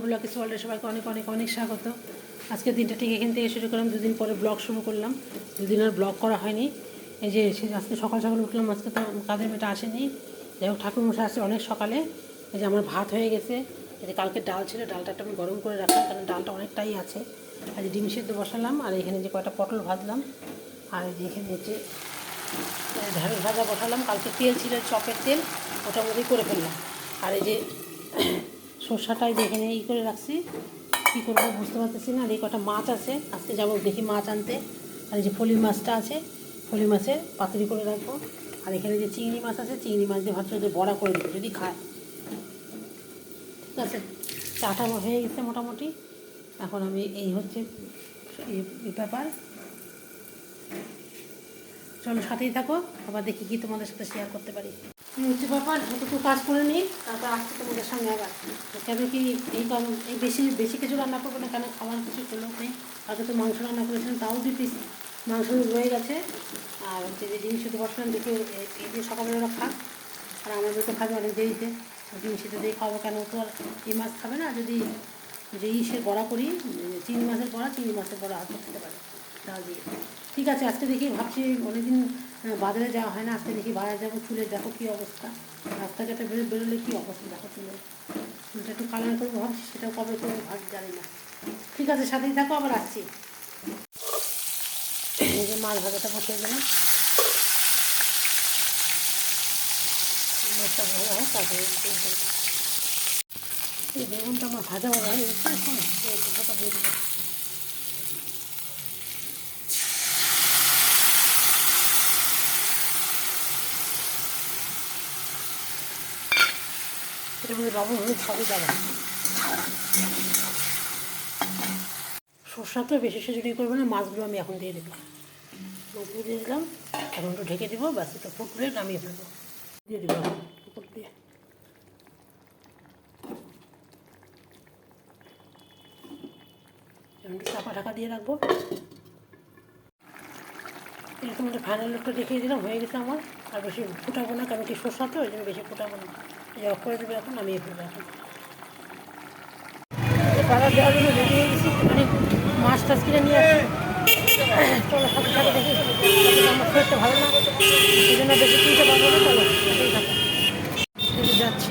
Blog ওয়ার্ল্ডে সবাইকে অনেক অনেক অনেক স্বাগত। আজকে দিনটা ঠিক এখান থেকে শুরু করলাম, দুদিন পরে ব্লগ শুরু করলাম। দুদিন আর ব্লগ করা হয়নি। এই যে আজকে সকাল সকাল উঠলাম, আজকে তো কাজের মেয়েটা আসেনি। যাই হোক, ঠাকুরমশাই আসছে অনেক সকালে। এই যে আমার ভাত হয়ে গেছে। এই যে কালকে ডাল ছিল, ডালটা একটু আমি গরম করে রাখলাম, কারণ ডালটা অনেকটাই আছে। আর ডিম সেদ্ধ বসালাম, আর এখানে যে কয়টা পটল ভাজলাম, আর এখানে যে ঢেঁড়স ভাজা বসালাম। কালকে তেল ছিল, চপের তেল, ওটার মধ্যেই করে ফেললাম। আর এই যে সর্ষাটাই এখানে করে রাখছি, কী করবো বুঝতে পারতেছি না। আর এই কটা মাছ আছে, আজকে যাবো দেখি মাছ আনতে। আর এই যে ফলি মাছটা আছে, ফলি মাছের পাতুরি করে রাখবো। আর এখানে যে চিংড়ি মাছ আছে, চিংড়ি মাছ দিয়ে ভাবছি যে বড়া করে দেবো যদি খায়। ঠিক আছে, চাটা হয়ে গেছে মোটামুটি। এখন আমি এই হচ্ছে এই ব্যাপার। চলো সাথেই থাকো, আবার দেখি কি তোমাদের সাথে শেয়ার করতে পারি। হচ্ছে ব্যাপার, একটু কাজ করে নিই, তারপর আসতে তোমাদের সামনে আবার। কেন কি এই কারণ এই বেশি বেশি কিছু রান্না করবো না, কেন খাওয়ার কিছু চলেও নেই। আগে তো মাংস রান্না করেছিলাম, তাও 2 পিস মাংস রয়ে গেছে। আর হচ্ছে যে ডিম সেদ্ধ বসালাম, দেখি এই দিয়ে সকালবেলা খাক। আর আমাদের তো খাবে অনেক দেরিতে, ডিম সেদ্ধ দিয়ে খাওয়াবো। কেন তো আর এই মাছ খাবে না। যদি যে ইসের বড়া করি, চিংড়ি মাছের বড়া হয়তো খেতে পারে ডাল দিয়ে। ঠিক আছে, আজকে দেখি ভাবছি অনেকদিন বাজারে যাওয়া হয় না, আজকে দেখি বাজারে যাবো। চুলে দেখো কী অবস্থা, রাস্তাঘাটে বেরোলে কী অবস্থা দেখো চুলটা একটু কালার করবো ভাবছি, সেটাও কবে করবো ভাব জানি না। ঠিক আছে, সাথেই থাকো, আবার আসছি। এই যে মাছ ভাজাটা বসিয়ে দিলাম, মাছটা ভাজা হয় তারপরে এই বেগুনটা আমার ভাজা ভাজা হয়, এই দিয়ে দিলাম। লবণ হলুদ সবই দেওয়া। সরষা তো বেশি সেচুরি করবো না, মাছগুলো আমি এখন দিয়ে দেবো। মাছগুলো দিয়ে দিলাম, এখন একটু ঢেকে দেবো, ব্যাস এটা ফুটলে নামিয়ে ফেলবো। দিয়ে দেবো উপর দিয়ে। একটু চাপা ঢাকা দিয়ে রাখবো। এরকম একটা ফাইনাল লুকটা দেখিয়ে দিলাম, হয়ে গেছে আমার। আর বেশি ফুটাবো না, কারণ কি সরষা তো ওই জন্য বেশি ফুটাবো না। অফ করে দেবো, এখন নামিয়ে ফেলবো। এখন বাজার দেওয়ার জন্য রেডি হয়ে গেছি, মানে মাছ টাছ কিনে নিয়ে আসছি। চলো সাথে সাথে দেখি, আমার শরীরটা ভালো না, সেই জন্য বেশি কিনতে পারবো না। চলো সাথেই থাকো, যাচ্ছি।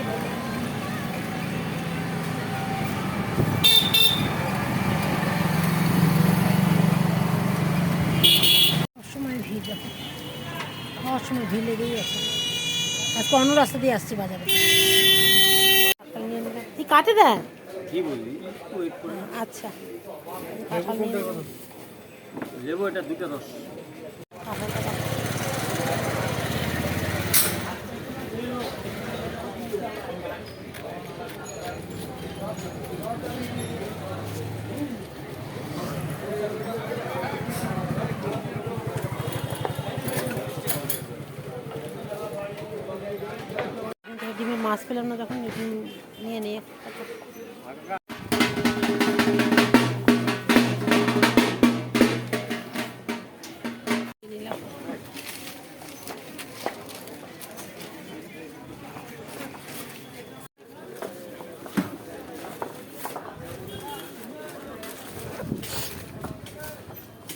সবসময় ভিড়, দেখো খাওয়ার সময় ভিড় লেগেই আছে। আজকে অন্য রাস্তা দিয়ে আসছি বাজারে। নিয়ে নেবে কি কাটে দেয়? আচ্ছা, লেবু এটা 2টা রস। ডিমে মাছ পেলাম না, যখন ডিম নিয়ে নিয়ে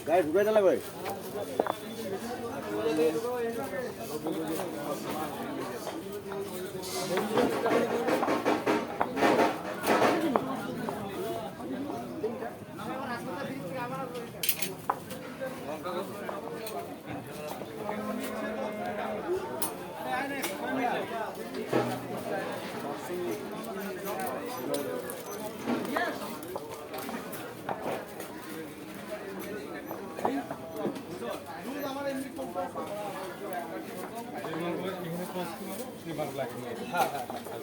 গায়ে ঢুকাই দিলা ভাই।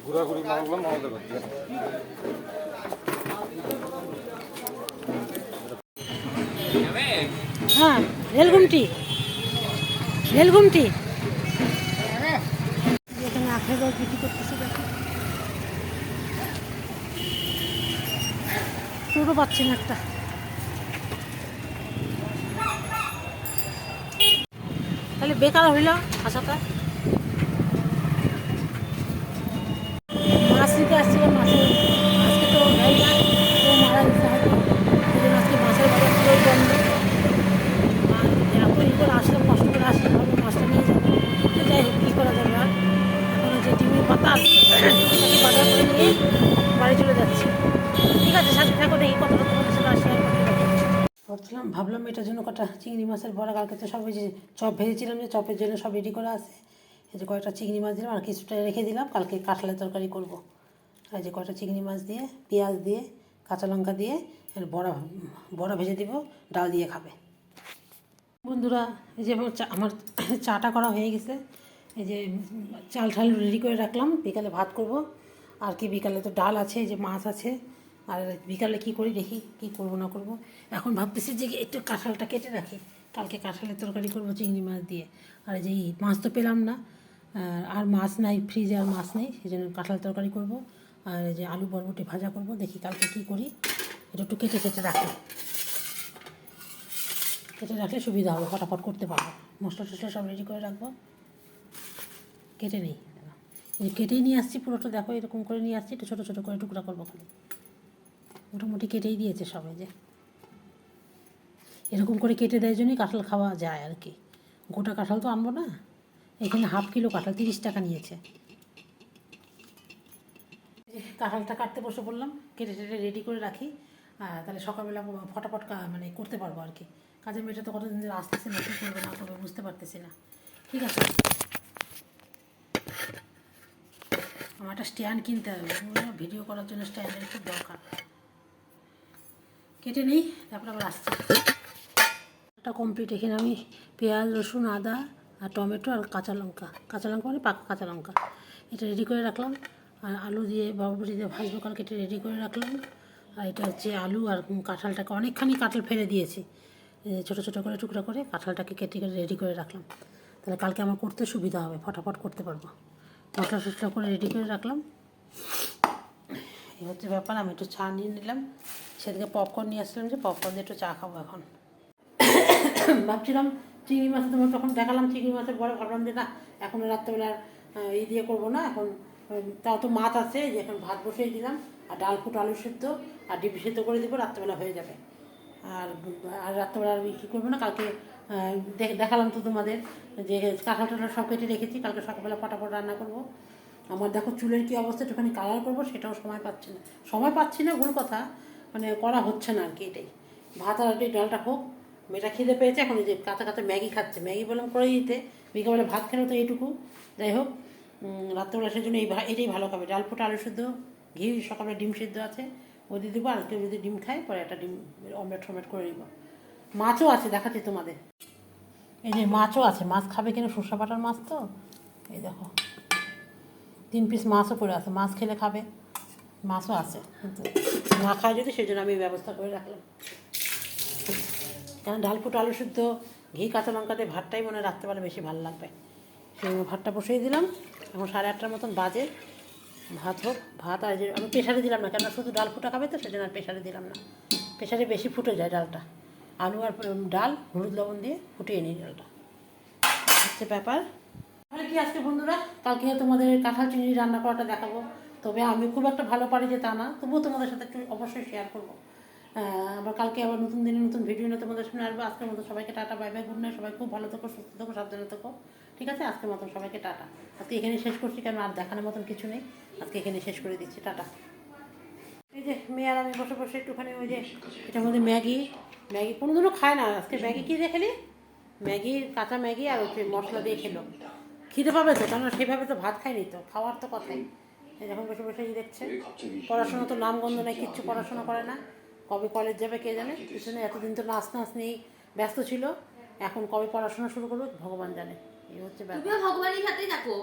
ঘোরাঘুরি মালগুলো মজা করতে। হ্যাঁ, রেলগুমটি এখানে আখের রস বিক্রি করতেছে, দেখো ছোটো পাচ্ছি না একটা। তাহলে বেকার হইল আশাটা। মাছ নিতে আসছিলাম, মাছের আজকে তো সাথে থাকো, দেখি কতটা তোমাদের সাথে শেয়ার করতে পারি। ভাবছিলাম ভাবলাম এটার জন্য কটা চিংড়ি মাছের বড়া, কালকে তো সব ওই যে চপ ভেজেছিলাম, যে চপের জন্য সব রেডি করা আছে। এই যে কয়টা চিংড়ি মাছ দিলাম আর কিছুটা রেখে দিলাম, কালকে কাঁঠালের তরকারি করব। এই যে কয়টা চিংড়ি মাছ দিয়ে পেঁয়াজ দিয়ে কাঁচা লঙ্কা দিয়ে এর বড়া বড়া ভেজে দিব, ডাল দিয়ে খাবে। বন্ধুরা এই যে আমার চাটা করা হয়ে গেছে। এই যে চাল ঠাল রেডি করে রাখলাম, বিকালে ভাত করব। আর কি বিকালে তো ডাল আছে, এই যে মাছ আছে। আর বিকালে কি করি দেখি, কি করব না করব। এখন ভাবতেছি যে একটু কাঁঠালটা কেটে রাখি, কালকে কাঁঠালের তরকারি করব চিংড়ি মাছ দিয়ে। আর এই যে মাছ তো পেলাম না, আর মাছ নাই, ফ্রিজে আর মাছ নেই, সেই জন্য কাঁঠাল তরকারি করব। আর এই যে আলু বরবটি ভাজা করব, দেখি কালকে কী করি। এটা একটু কেটে কেটে রাখি, কেটে রাখলে সুবিধা হবে, ফটাফট করতে পারবো। মশলা টশলা সব রেডি করে রাখবো, কেটে নিই। এই কেটেই নিয়ে আসছি পুরোটা, দেখো এরকম করে নিয়ে আসছি, একটু ছোটো ছোটো করে টুকরা করবো খালি। মোটামুটি কেটেই দিয়েছে সবাই, যে এরকম করে কেটে দেয় জন্যই কাঁঠাল খাওয়া যায় আর কি। গোটা কাঁঠাল তো আনবো না, এখানে হাফ কিলো কাঁঠাল 30 টাকা নিয়েছে। কাঁঠালটা কাটতে বসে পড়লাম, কেটে টেটে রেডি করে রাখি, তাহলে সকালবেলা ফটাফট মানে করতে পারবো আর কি। কাজের মেয়েটা তো কতদিন ধরে আসতেছে না, কী করবে না করবে বুঝতে পারতেছি না। ঠিক আছে, আমার একটা স্ট্যান্ড কিনতে হবে, ভিডিও করার জন্য স্ট্যান্ডের খুব দরকার। কেটে নিই, তারপর আবার আসছি। এটা কমপ্লিট। এখানে আমি পেঁয়াজ রসুন আদা আর টমেটো আর কাঁচা লঙ্কা মানে পাকা কাঁচা লঙ্কা, এটা রেডি করে রাখলাম। আর আলু দিয়ে বরবটি দিয়ে ভাজবো কাল, কেটে রেডি করে রাখলাম। আর এটা হচ্ছে আলু আর কাঁঠালটাকে, অনেকখানি কাঁঠাল ফেলে দিয়েছি, ছোটো ছোটো করে টুকরা করে কাঁঠালটাকে কেটে কেটে রেডি করে রাখলাম। তাহলে কালকে আমার করতে সুবিধা হবে, ফটাফট করতে পারবো। মশলা টশলা করে রেডি করে রাখলাম। এই হচ্ছে ব্যাপার। আমি একটু চা নিয়ে নিলাম, সেদিকে পপকর্ন নিয়ে আসলাম, যে পপকর্ন দিয়ে একটু চা খাবো এখন। ভাবছিলাম চিংড়ি মাছ, তোমার তখন দেখালাম চিংড়ি মাছের বড়, ভাবলাম যে না এখন রাত্রেবেলা এই দিয়ে করবো না, এখন তাও তো মাছ আছে, যে এখন ভাত বসিয়ে দিলাম, আর ডাল ফুট আলু সেদ্ধ আর ডিম সেদ্ধ করে দেবো, রাত্রেবেলা হয়ে যাবে। আর আর রাত্রেবেলা আর কী করবো না, কালকে দেখালাম তো তোমাদের যে কাঁঠাল টাঠাল সব কেটে রেখেছি, কালকে সকালবেলা ফটাফট রান্না করবো। আমার দেখো চুলের কী অবস্থা, একটুখানি কালার করবো, সেটাও সময় পাচ্ছি না ভুল কথা, মানে করা হচ্ছে না আর কি। এটাই ভাত আর ডালটা হোক, মেয়েটা খিদে পেয়েছে, এখন এই যে কাঁচা কাঁচা ম্যাগি খাচ্ছে, ম্যাগি বললাম করে দিতে, বিকেলবেলা ভাত খেলো তো এইটুকু। যাই হোক, রাত্রেবেলা সেই জন্য এটাই ভালো খাবে, ডাল ফুটা আলু সেদ্ধ, ঘি, সকালে ডিম সেদ্ধ আছে ওই দিয়ে দেবো। আর কেউ যদি ডিম খায় পরে একটা ডিম অমলেট ফমলেট করে দিব। মাছও আছে, দেখাচ্ছি তোমাদের। এই যে মাছও আছে, মাছ খাবে কিনা, সরষা বাটার মাছ তো, এই দেখো 3 পিস মাছও পড়ে আছে, মাছ খেলে খাবে, মাছও আছে, কিন্তু না খায় যদি, সেই জন্য আমি ব্যবস্থা করে রাখলাম। কারণ ডাল ফুটো আলু সিদ্ধ ঘি কাঁচা লঙ্কা দিয়ে ভাতটাই মনে রাত্রেবেলা বেশি ভালো লাগবে। সেই ভাতটা বসিয়ে দিলাম, এখন 8:30টার মতন বাজে। ভাত হোক, ভাত আর যে আমি প্রেশারে দিলাম না, কেন শুধু ডাল ফুটা খাবে তো, সেজন্য আর প্রেশারে দিলাম না। প্রেশারে বেশি ফুটে যায় ডালটা, আলু আর ডাল হলুদ লবণ দিয়ে ফুটিয়ে নিই ডালটা, হচ্ছে ব্যাপার। তাহলে কি আজকে বন্ধুরা, কালকে তোমাদের কাঁঠাল চিংড়ি রান্না করাটা দেখাবো। তবে আমি খুব একটা ভালো পারি যে তা না, তবুও তোমাদের সাথে একটু অবশ্যই শেয়ার করবো। আবার কালকে আবার নতুন দিনে নতুন ভিডিও নিয়ে তোমাদের সামনে আসবো। আজকের মতো সবাইকে tata, bye bye, good night. সবাই খুব ভালো থেকো, সুস্থ থেকো, সাবধানে থেকো, ঠিক আছে? আজকের মতন সবাইকে টাটা। আজকে এখানে শেষ করছি, কারণ আর দেখানোর মতন কিছু নেই, আজকে এখানে শেষ করে দিচ্ছি, টাটা। এই যে মেয়ে আর আমি বসে বসে একটুখানি ওই যে এটার মধ্যে ম্যাগি কোনোদিনও খায় না, আজকে ম্যাগি কী দিয়ে খেলি, ম্যাগি কাঁচা ম্যাগি আর ওই মশলা দিয়ে খেলো। খিদে পাবে তো, কেন সেভাবে তো ভাত খায়নি তো, খাওয়ার তো কথাই। যখন বসে বসে দেখছে, পড়াশোনা তো নামগন্ধ নেই, কিচ্ছু পড়াশোনা করে না, কবে কলেজ যাবে কে জানে, পিছনে এতদিন তো নাচ নিয়েই ব্যস্ত ছিল, এখন কবে পড়াশোনা শুরু করবে ভগবান জানে। এই হচ্ছে ব্যাপার। ভগবানের সাথেই থাকো।